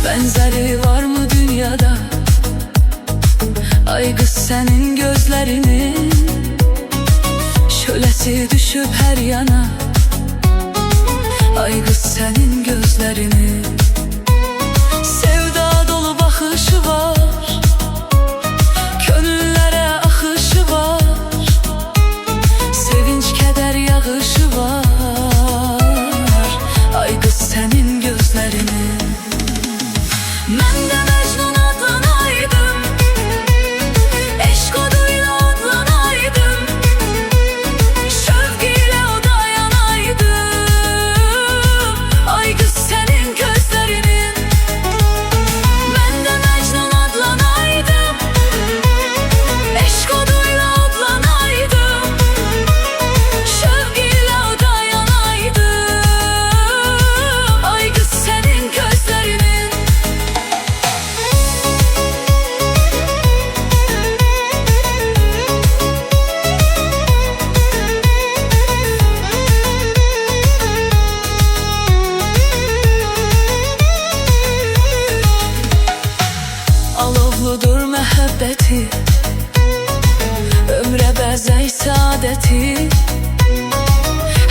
Benzeri var mı dünyada? Ay kız senin gözlerinin şölesi düşüp her yana. Ay kız senin gözlerinin sevda dolu bakışı var, gönüllere akışı var, sevinç keder yağışı var. Ay kız senin gözlerinin. Ben de Mecnun adlanaydım, eşk oduyla adlanaydım, şevkiyle oda yanaydım. Ay kız senin gözlerinin. Ben de Mecnun adlanaydım, eşk oduyla adlanaydım, şevkiyle oda yanaydım. Ay kız senin gözlerinin. Alovludur məhəbbəti, ömrə bəzək saadəti,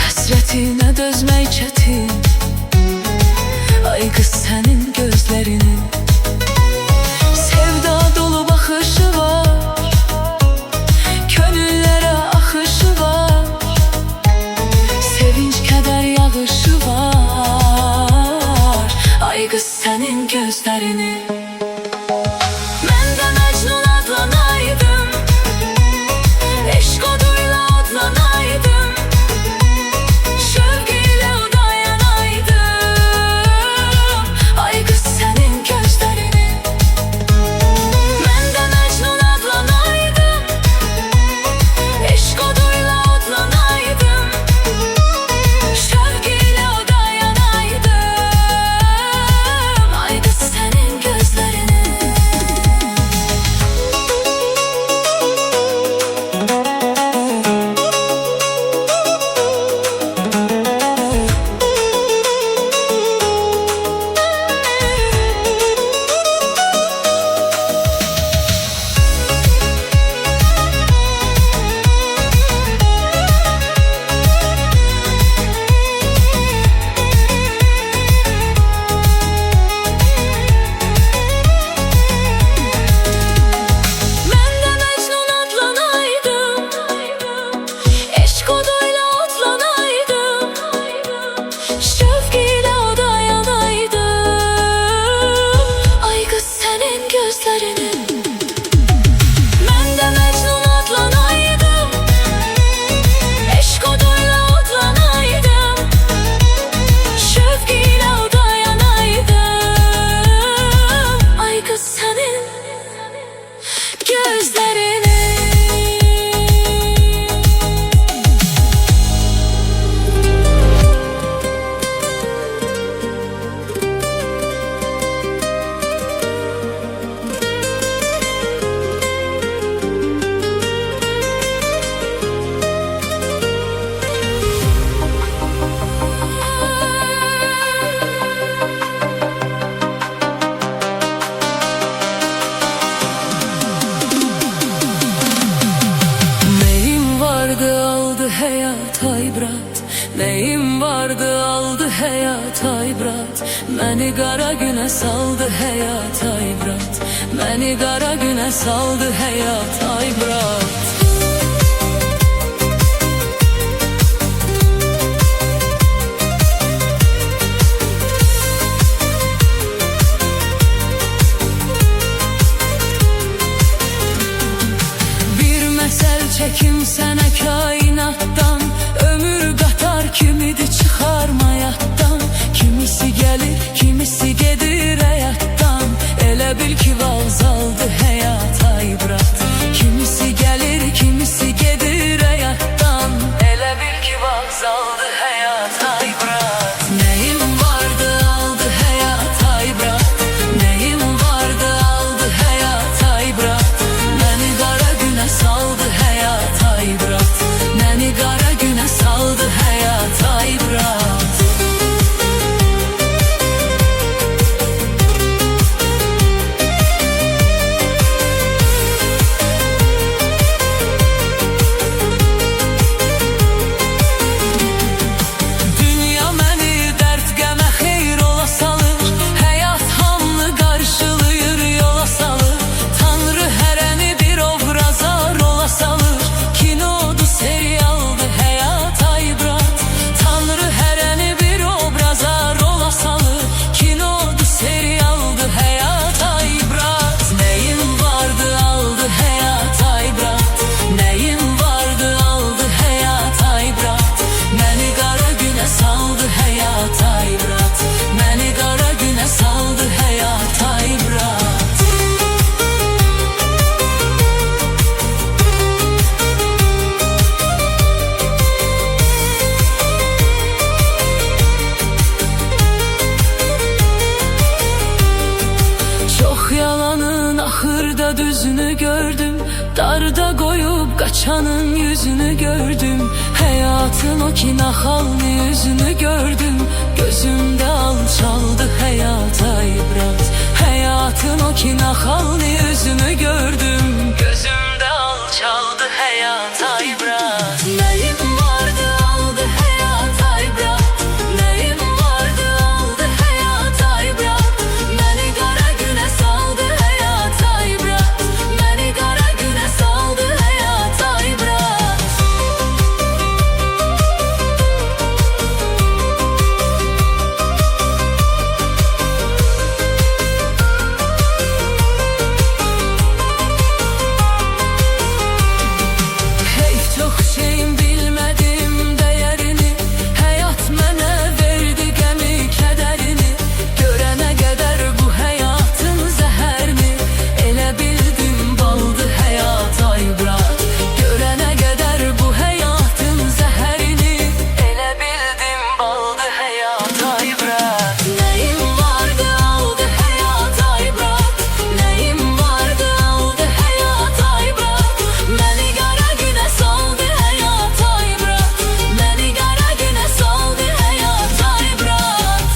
həsrətinə dözmək çətin. Ay qız sənin gözlərinin sevda dolu baxışı var, könüllərə axışı var, sevinç kədər yağışı var. Ay qız sənin gözlərinin. Ben de Mecnun adlanaydım, eşk oduyla adlanaydım, şevkiyle oda yanaydım. Ay kız senin gözlerinin. Ben de Mecnun adlanaydım, eşk oduyla adlanaydım, şevkiyle oda yanaydım. Ay kız senin gözlerinin. Ben de Mecnun adlanaydım, eşk oduyla adlanaydım, şevkiyle oda yanaydım. Ay kız senin gözlerinin. Hayat aybrat, neyim vardı aldı hayat aybrat. Beni qara günə saldı hayat aybrat, beni qara günə saldı hayat aybrat. yolda düzünü gördüm, darda koyup kaçanın yüzünü gördüm. Hayatın o ki nahalni yüzünü gördüm, gözümde alçaldı hayata ibrat. Hayatın o ki nahalni yüzünü gördüm, gözümde alçaldı hayata ibrat. Neyim vardı aldı hayata ibrat, neyim vardı aldı hayata ibrat. Beni kara güne saldı hayata ibrat, beni kara güne saldı hayata ibrat. Çok şeyim bilmedim değerini, hayat mənə verdi gəmi kədərini. Görənə qədər bu həyatın zəhərini, elə bildim baldı həyata ibrat. Görənə qədər bu həyatın zəhərini, elə bildim baldı həyata ibrat. Neyim vardı aldı həyata ibrat, neyim vardı aldı həyata ibrat. Məni qara günə saldı hayata ibrat, beni kara güne saldı hayata ibrat.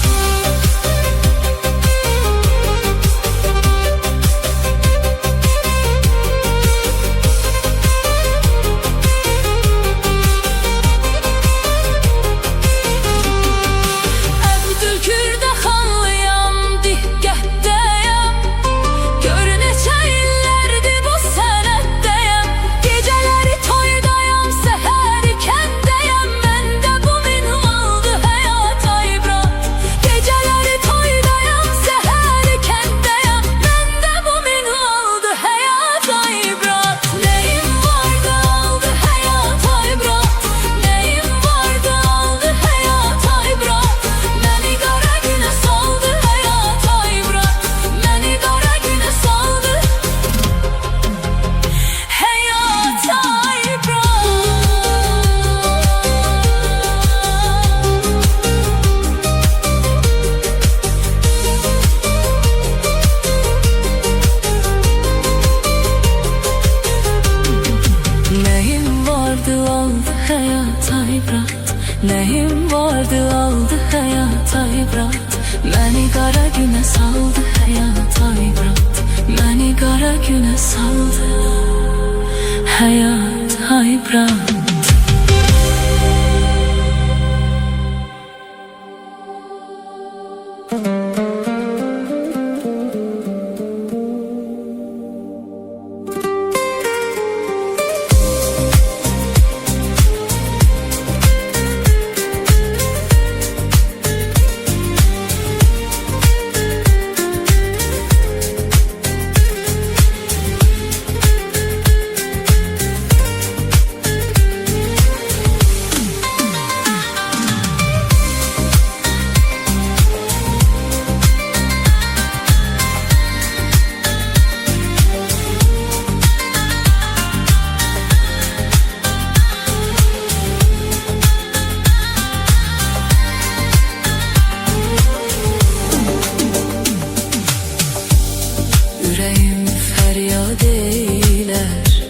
Əbdülkürdə xanlıyam, diqqətdəyəm. Gör neçə illərdir bu sənətdəyəm. Gecələri toydayam, səhəri kəndəyəm. Məndə bu minvaldı həyata ibrat. Gecələri toydayam, səhəri kəndəyəm. Məndə bu minvaldı həyata ibrat. Neyim vardı aldı həyata ibrat, neyim vardı aldı həyata ibrat. Beni kara güne saldı hayata ibrat, beni kara güne saldı hayata ibrat. Neyim vardı aldı hayata ibrat, neyim vardı aldı hayata ibrat. Beni kara güne saldı hayata ibrat, beni kara güne saldı hayata ibrat. Yüreğim feryat eyler,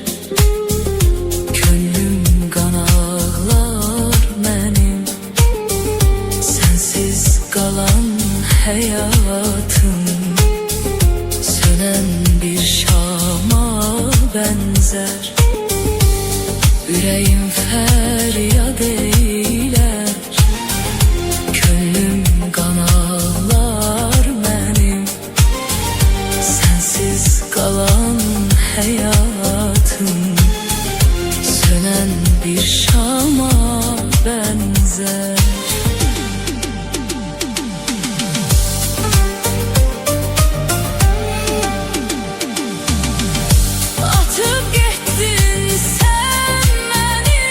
könlüm kan ağlar benim. Sensiz kalan hayatım, sönen bir şama benzer. Yüreğim feryat eyler, könlüm kan ağlar benim. Sensiz kalan hayatım, sönen bir şama benzer. Atıp gittin sen beni,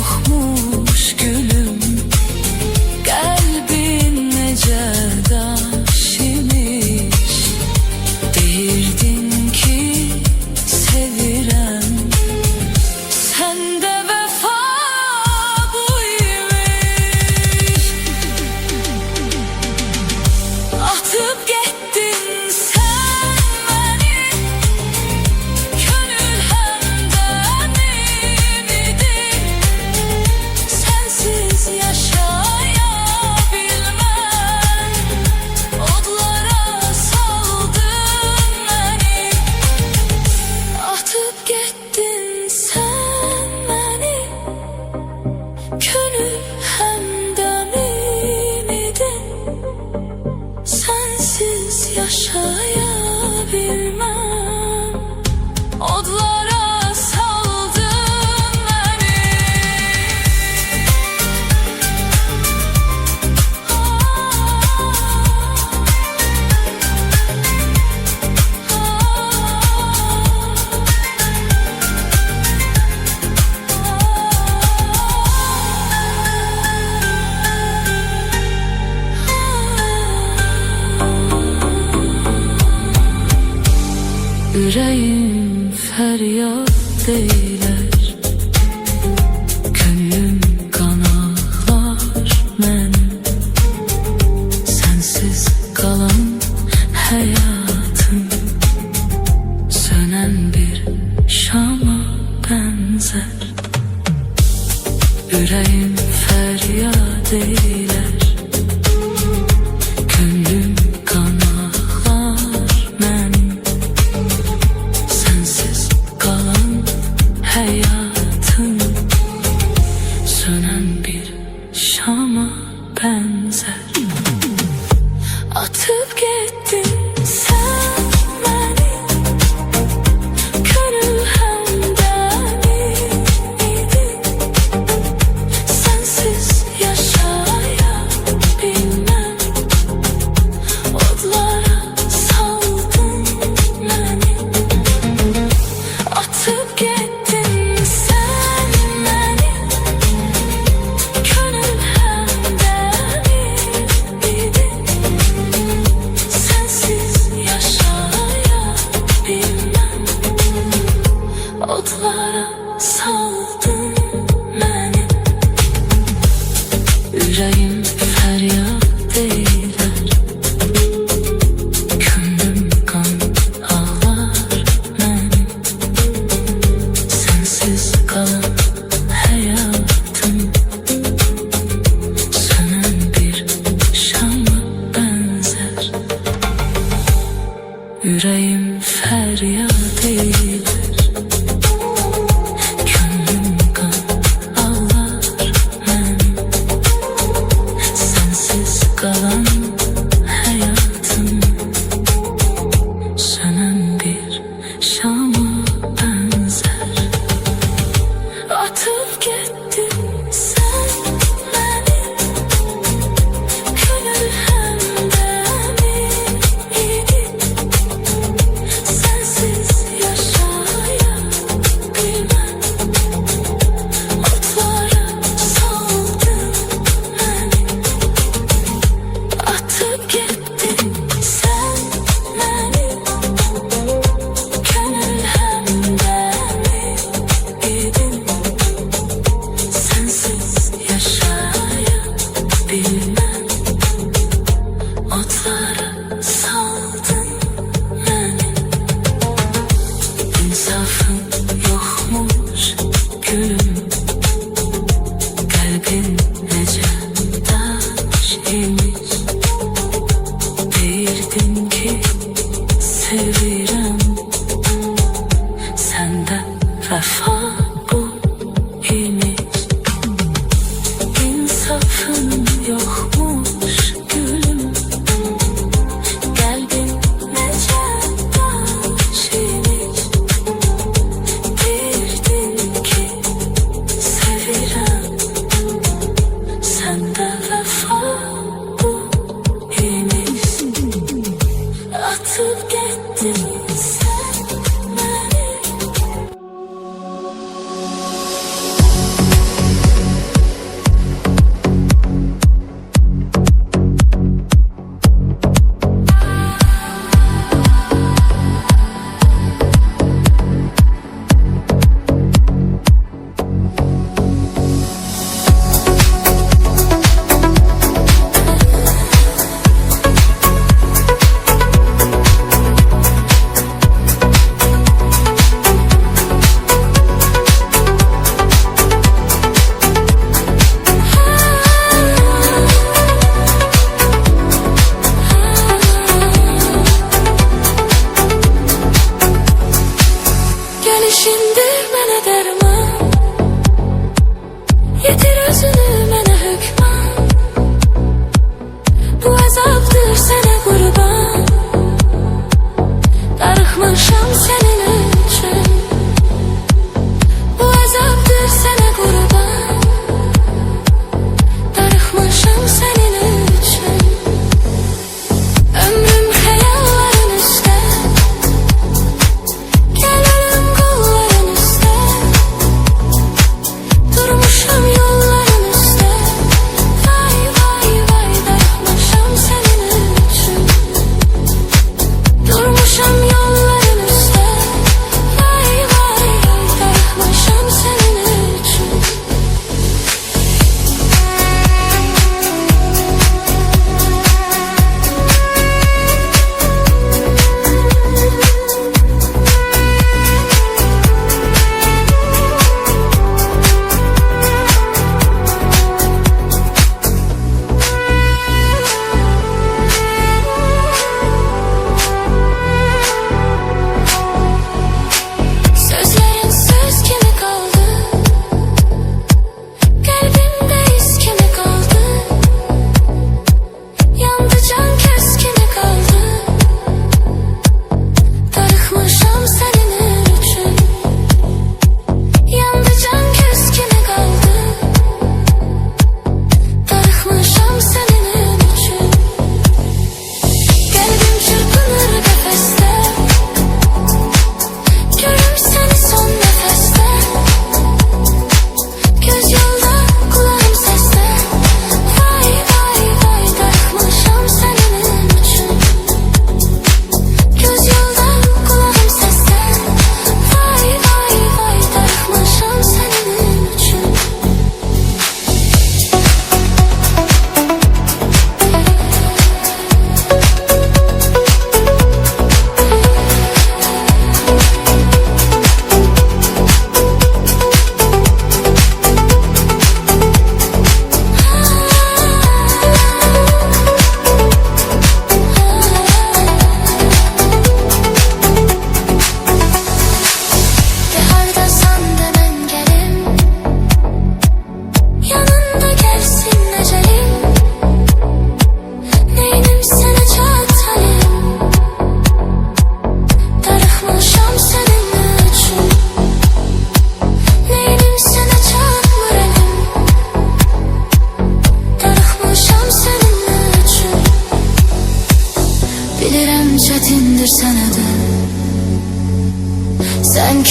yokmuş gülüm. Kalbin nece daş imiş, deyirdin ki sevirem. Sende vefa buymuş. Atıp gittin sen beni, gönül hemden imidin. Sensiz yaşayabilmem, odlara saldın beni. Atıp gittin sen beni, gönül hemden imidin. Sensiz yaşayabilmem, odlara saldın beni. Yüreğim feryat eyler, gönlüm kan ağlar mənim. Sensiz kalan hayatım sönen bir şama benzer. Yüreğim feryat eyler, gönlüm kan ağlar mənim. Sensiz kalan hayatım sönen bir şama benzer. Atıp gittin sen beni, gönül hemden imidin. Sensiz yaşayabilmem,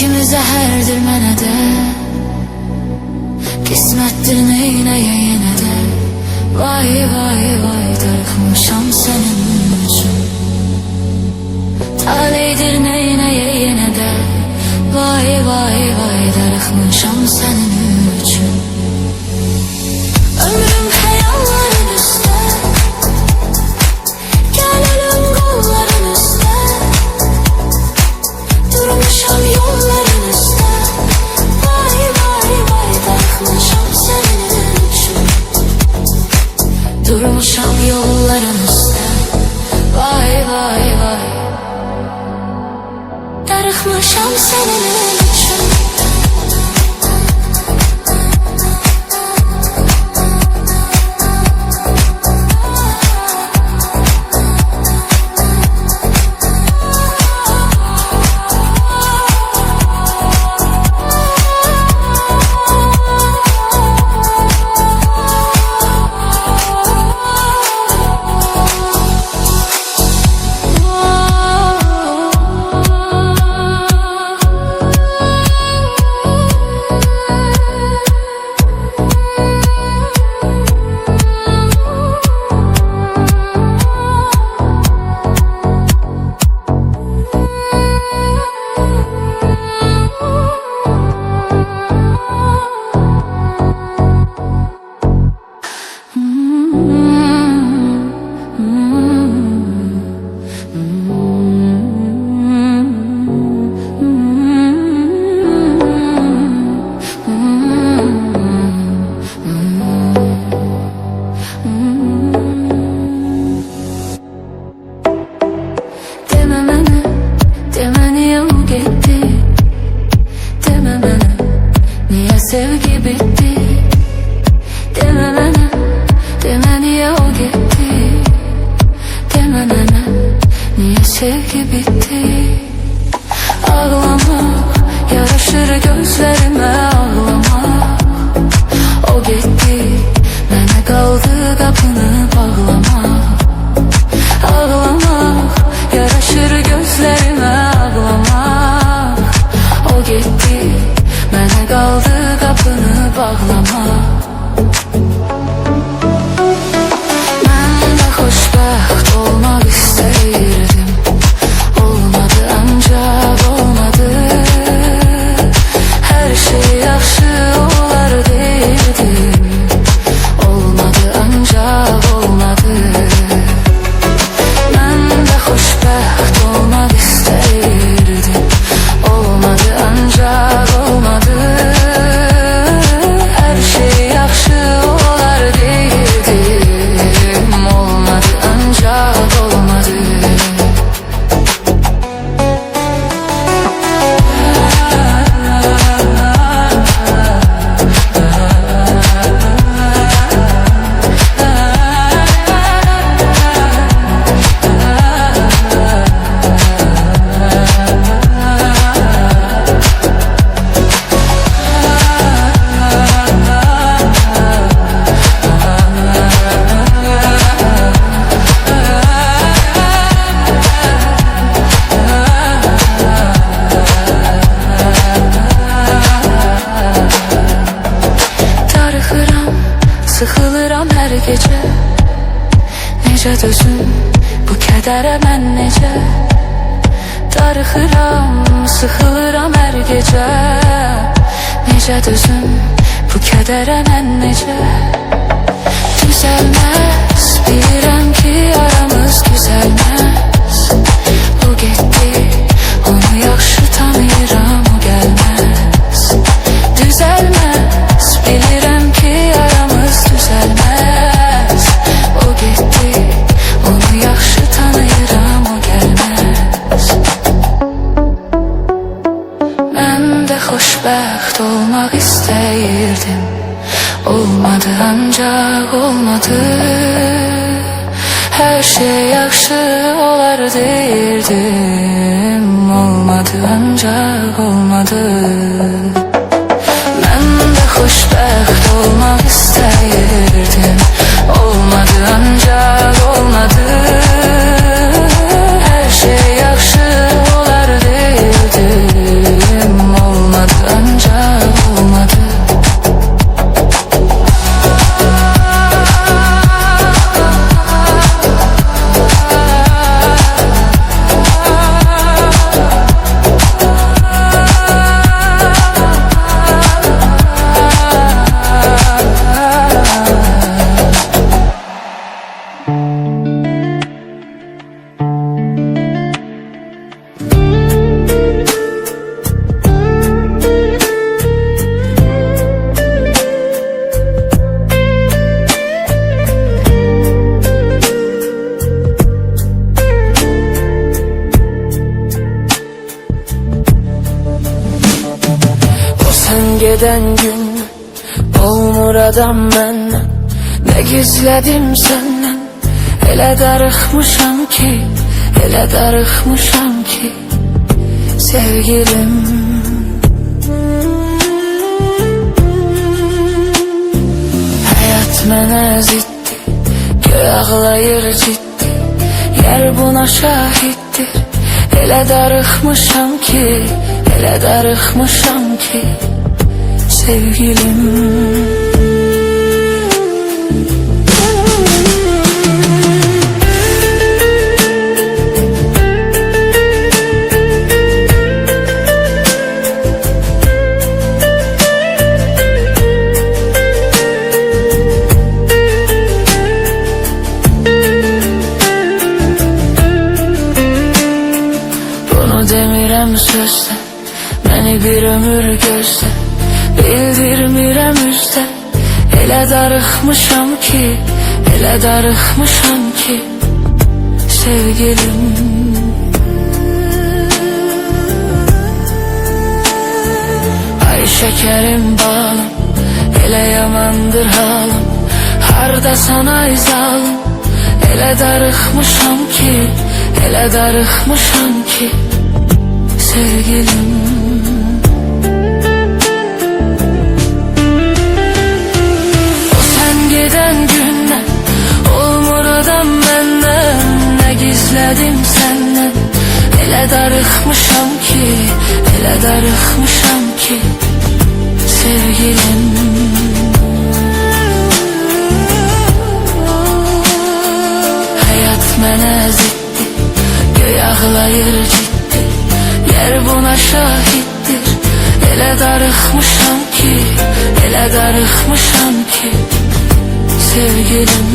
Kimi zəhərdir mənə də, qismətdir neynəyə yenə də. Vay vay vay, darıxmışam sənin üçün. Taleydir neynəyə yenə də. Vay vay vay, darıxmışam sənin üçün. Ömrüm xəyalların üstə, gəl ölüm qolların üstə. Durmuşam yolların üstə. Vay vay vay, darıxmışam sənin üçün. Durmuşam yolların üstə. Vay vay vay, darıxmışam sənin üçün. Sevgi bitti, deme bana, deme niye o gitti. Deme bana, niye sevgi bitti. Ağlamak yaraşır gözlerime, ağlamak. O gitti, mənə qaldı qapını bağlamaq. Ağlamak yaraşır gözlerime, ağlamak. O gitti, mənə qaldı qapını bağlamaq. Mən də xoşbəxt olmaq istəyirdim, olmadı ancaq olmadı. Hər şey yaxşı olar deyirdim, olmadı ancaq olmadı. Mən də xoşbəxt olmaq istəyirdim, olmadı ancaq olmadı. Sıxılıram hər gecə, necə dözüm bu kədərə mən necə. Darıxıram, sıxılıram hər gecə, necə dözüm bu kədərə mən necə. Düzəlməz, bilirəm ki aramız düzəlməz. O getdi, onu yaxşı tanıyıram, o gəlməz. Düzəlməz, bilirəm ki aramız düzəlməz. O getdi, onu yaxşı tanıyıram, o gəlməz. Mən də xoşbəxt olmaq istəyirdim, olmadı ancaq olmadı. Hər şey yaxşı olar deyirdim, olmadı ancaq olmadı. Mən də xoşbəxt olmaq istəyirdim, olmadı ancaq olmadı. Hər şey yaxşı olar deyirdim, geden gün olmur adam məndən. Ne gizledim senden, elə darıxmışam ki, elə darıxmışam ki sevgilim. Hayat mənə ziddi, göy ağlayır ciddi, yer buna şahiddir. Elə darıxmışam ki, elə darıxmışam ki sevgilim. Demirəm sözdə, məni bir ömür gözlə, bildirmirəm üzdə. Elə darıxmışam ki, elə darıxmışam ki sevgilim. Ay şekerim balım, elə yamandır halım, hardasan ay zalım. Elə darıxmışam ki, elə darıxmışam ki sevgilim. O sen giden günden olmur adam məndən. Ne gizledim senden, elə darıxmışam ki, elə darıxmışam ki sevgilim. Hayat mənə ziddi, göy ağlayır ciddi, yer buna şahittir. Elə darıxmışam ki, elə darıxmışam ki sevgilim.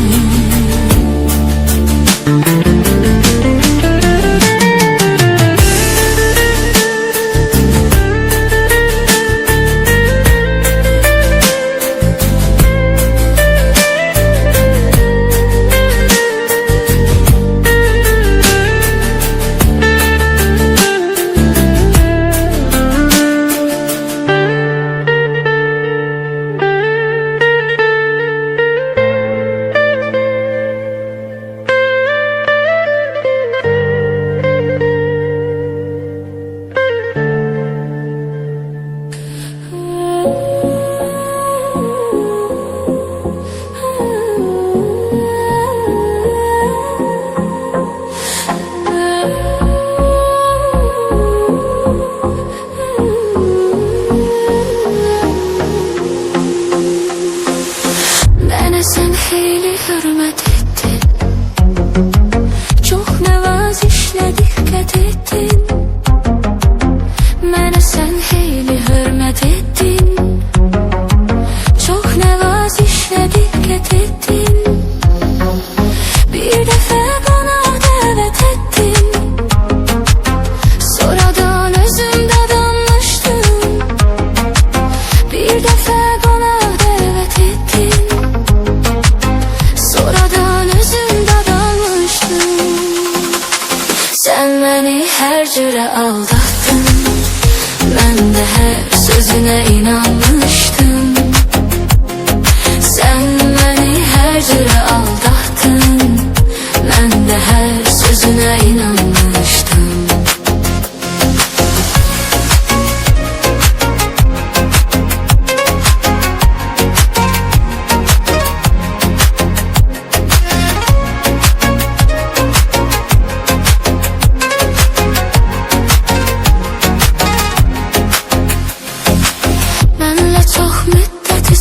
Sen heyli hürmet ettin, çok nevazişle dikkat ettin. Mənə sen heyli hürmet ettin, çok nevazişle dikkat ettin. Bir defa bana davet ettin, sonradan özümde danmıştım. Bir defa bana davet ettin, sen beni her cüre aldattın, ben de her sözüne inanmıştım. Sen beni her cüre aldattın, ben de her sözüne inanmıştım.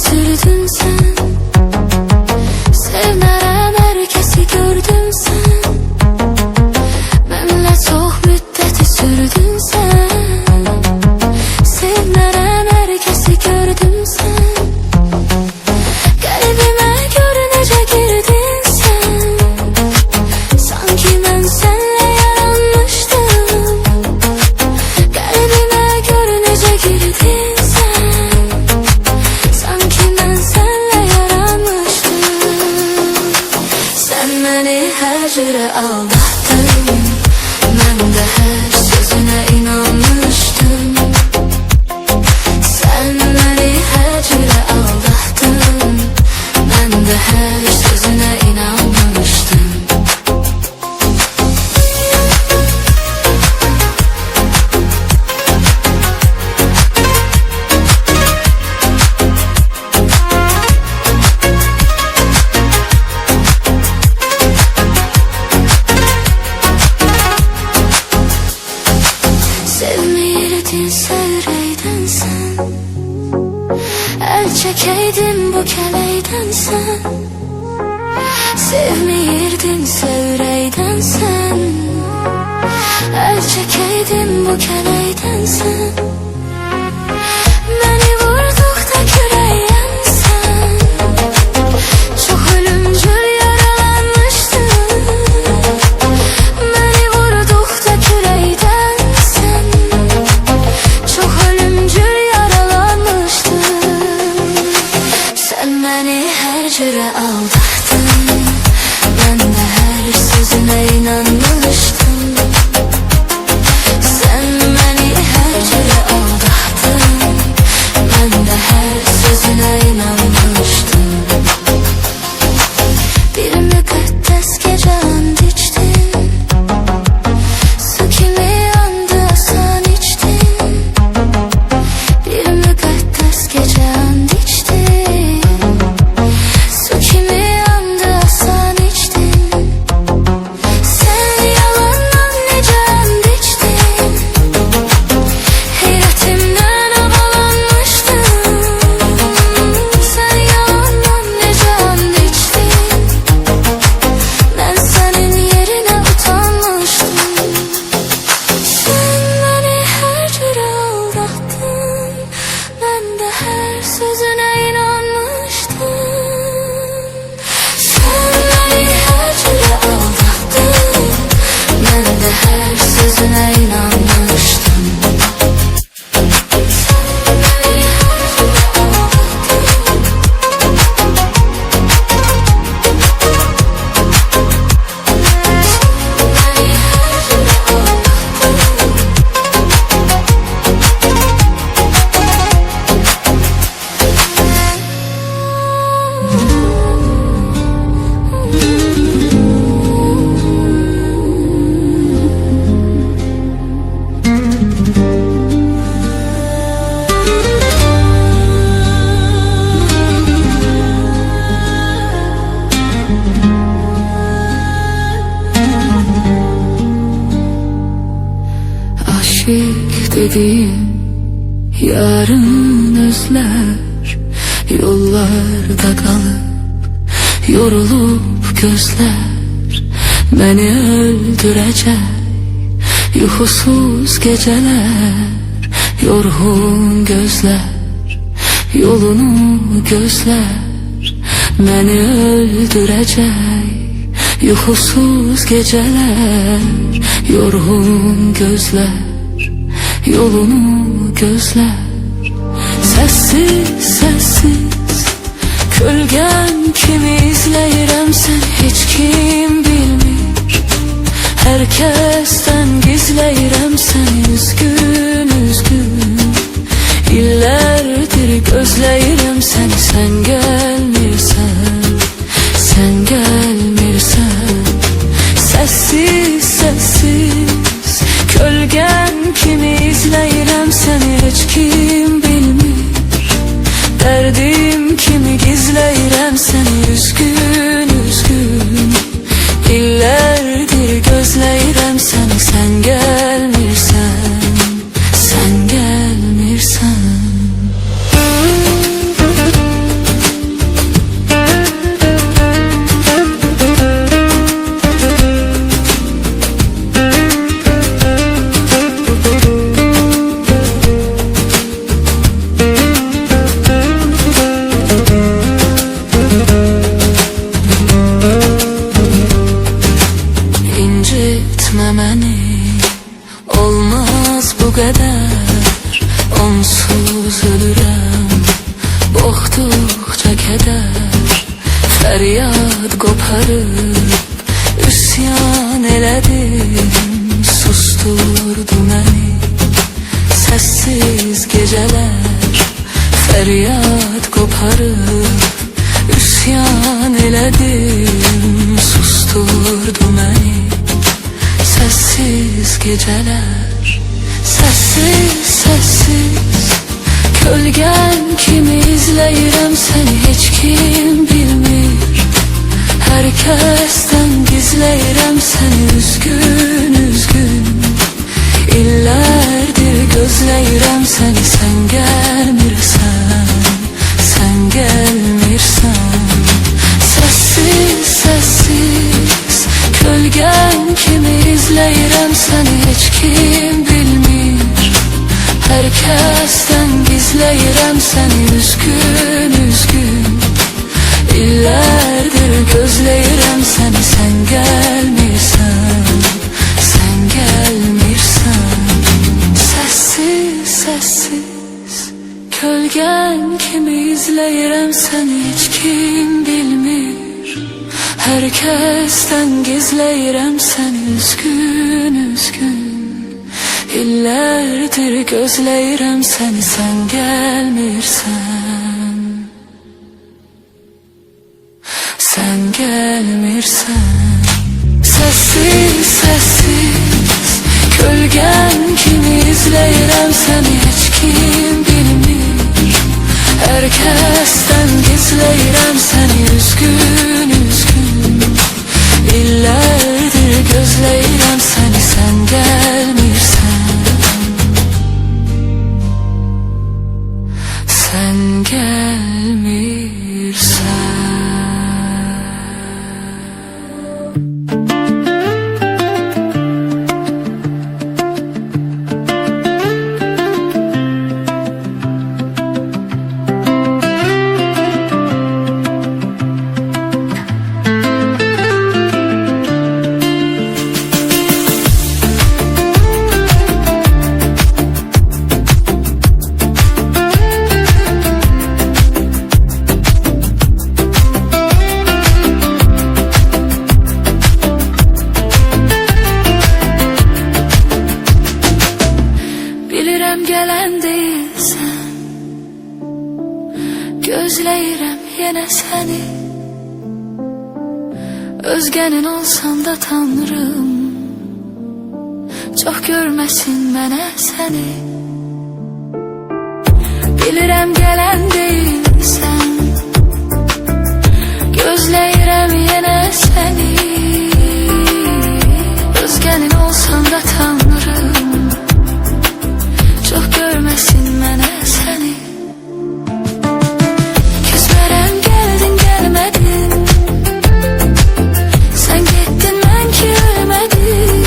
Sürdün sen, sevmərəm herkesi gördün sen. Benimle çok müddeti sürdün sen, sevmərəm herkesi gördün sen. Kalbime görünece girdin sen, sanki ben senle yaranmıştım. Kalbime görünece girdin sen, beni her cüre aldattın, ben de her sözüne inanmıştım. Sen beni çekeydin bu keleyden sen, sevmeyirdin sevreyden sen. El çekeydin bu keleyden sen, beni vurdukda küreyen sen. Çok ölümcül yaralanmıştın, beni vurdukda küreyden sen. Çok ölümcül yaralanmıştın. Sen beni her cüre aldattın, ben de her sözüne inanmıştım. Sen beni her cüre aldattın, ben de her sözüne inanmıştım. Bir müqəddəs gecə and içtin, su kimi yandı asan içtin. Bir müqəddəs gecə and içtin, su kimi yandı asan içtin. Sen yalandan necə and içtin, heyretimden havalanmıştın. Sen yalandan necə and içtin, ben senin yerine utanmıştım. Sen beni her cüre aldattın, ben de her sözüne inanmıştım. Sen beni her cüre aldattın, ben de her sözüne inanmıştım. Sen beni her cüre aldattın. Aşık dediğim yarın özler, yollarda kalıp yorulup gözler. Beni öldürecek yuhusuz geceler, yorgun gözler yolunu gözler. Beni öldürecek yuhusuz geceler, yorgun gözler yolunu gözler. Sessiz sessiz kölgen kimi izleyirəm sen, hiç kim bilmir. Herkesten gizleyirəm sen, üzgün üzgün. İllerdir gözleyirəm seni, sen gelmirsen, sen gelmirsen. Sessiz sessiz kölgen kimi izleyirəm seni, hiç kim bilmir. Derdim kimi gizleyirəm seni, üzgün üzgün. İllerdir gözleyirəm seni, sen gelmirsen, sen gelmirsen. İncitme beni, olmaz bu kadar. Onsuz ölürəm, boğduqca keder. Feryat qoparıb üsyan elədim, susturdu məni. Sessiz geceler feryat qoparıb üsyan elədim, susturdu məni. Sessiz geceler, sessiz sessiz kölgen kimi izleyirəm seni, hiç kim bilmir. Herkesten gizleyirəm seni, üzgün üzgün. İllerdir gözleyirəm seni, sen gelmirsən, sen gel. izləyirəm səni heç kim bilmir. Hər kəsdən gizləyirəm səni üzgün üzgün. İllərdir gözləyirəm səni, sən gəlmirsən, sən gəlmirsən. Səssiz, səssiz kölgən kimi izləyirəm səni heç kim bilmir. Hər kəsdən gizləyirəm səni üzgün üzgün. İllərdir gözləyirəm səni, sən gəlmirsən, sən gəlmirsən. Səssiz, səssiz kölgən kimi izləyirəm səni heç kim bilmir. Hər kəsdən gizləyirəm səni üzgün üzgün. İllərdir gözləyirəm səni, sən gəlmirsən, sən gəlmirsən. Bilirəm gələn deyilsən, gözləyirəm yenə səni. Özgənin olsan da Tanrım, çox görməsin mənə səni. Bilirəm gələn deyilsən, gözləyirəm yenə səni. Özgənin olsan da Tanrım, çox görməsin mənə səni. Küsmərəm, gəldin gəlmədin, sən getdin mən ki ölmədim.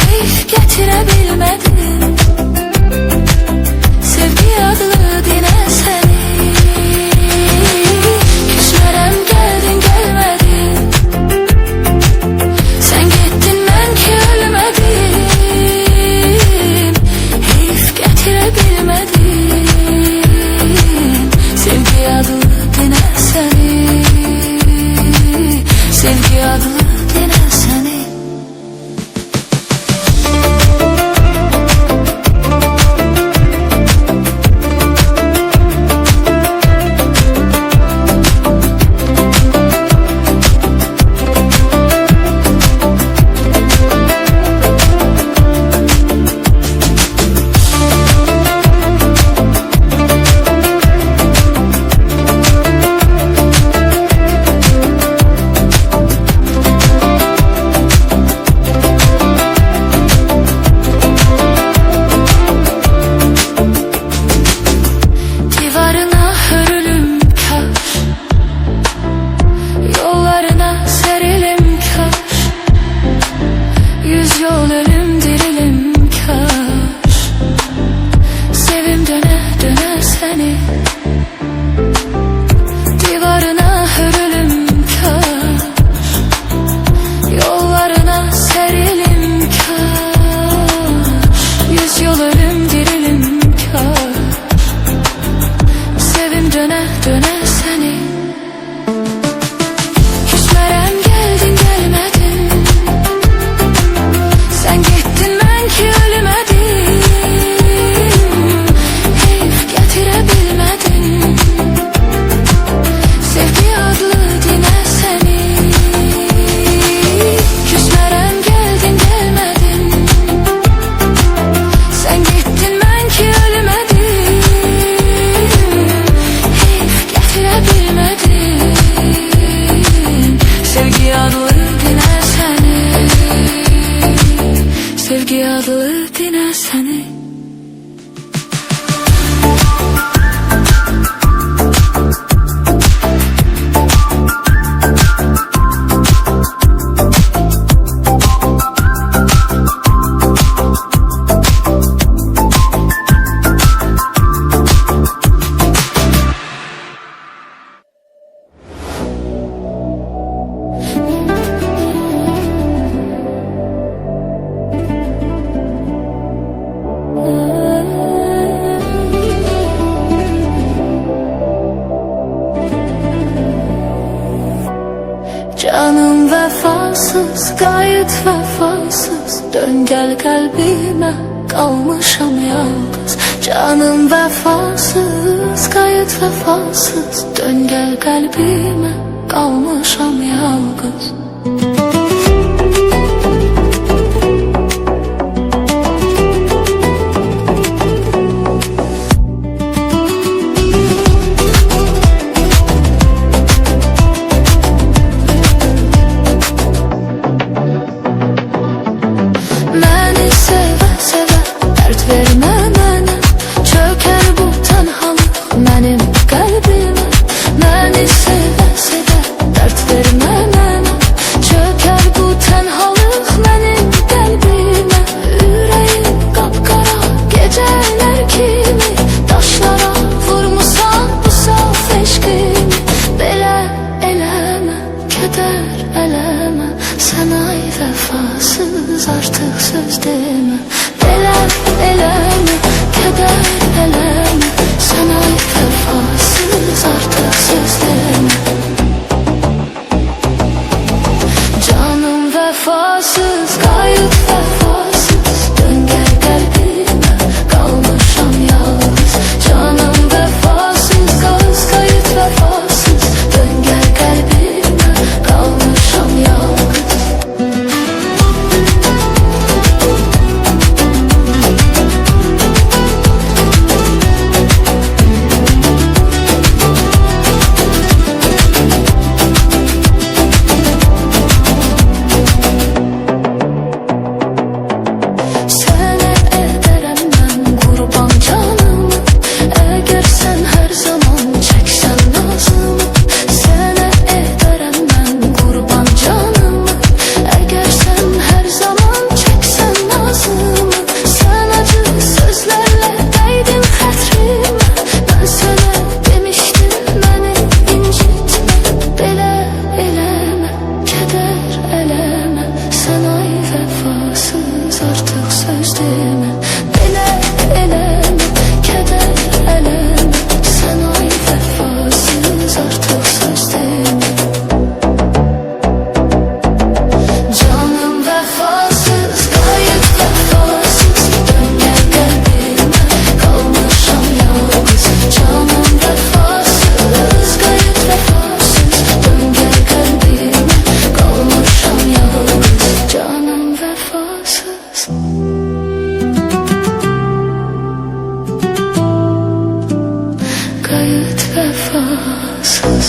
Heyf gətirə bilmədim sevgi adlı dinə səni. vefasız, gayet vefasız. Dön gel kalbime, kalmışam yalnız. Canım vefasız, gayet vefasız. Dön gel kalbime, kalmışam yalnız. Məni sevə sevə, dərd vermə mənə. Çökər bu tənhalıq mənim qəlbimə. Məni sevə sevə, dərd vermə mənə. Çökər bu tənhalıq mənim qəlbimə. Ürəyim qapqara gecələr kimi, daşlara vurmusan bu saf eşqimi. Belə eləmə, kədər eləmə, sən ay vəfasız, artıq söz demə. Belə eləmə, kədər eləmə, sən ay vəfasız, artıq söz demə. Canım vəfasız, qayıt vəfasız. Dön gəl qəlbimə, qalmışam yalnız. Canım vəfasız, qayıt vəfasız. Dön gəl qəlbimə, qalmışam yalnız. Sənə edərəm mən qurban canımı, əgər sən hər zaman çəksən nazımı. Sənə edərəm mən qurban canımı, əgər sən hər zaman çəksən nazımı. Sən acı sözlərlə dəydin xətrimə, mən sənə demişdim məni incitmə. Belə eləmə, kədər eləmə, sən ay vəfasız, artıq söz demə. Belə eləmə, kədər eləmə, sən ay vəfasız, artıq söz demə. Canım vəfasız, qayıt vəfasız. Dön gəl qəlbimə, qalmışam yalnız. Canım vəfasız, qayıt vəfasız. Dön gəl qəlbimə, qalmışam yalnız. Canım vəfasız. Qayıt vəfasız.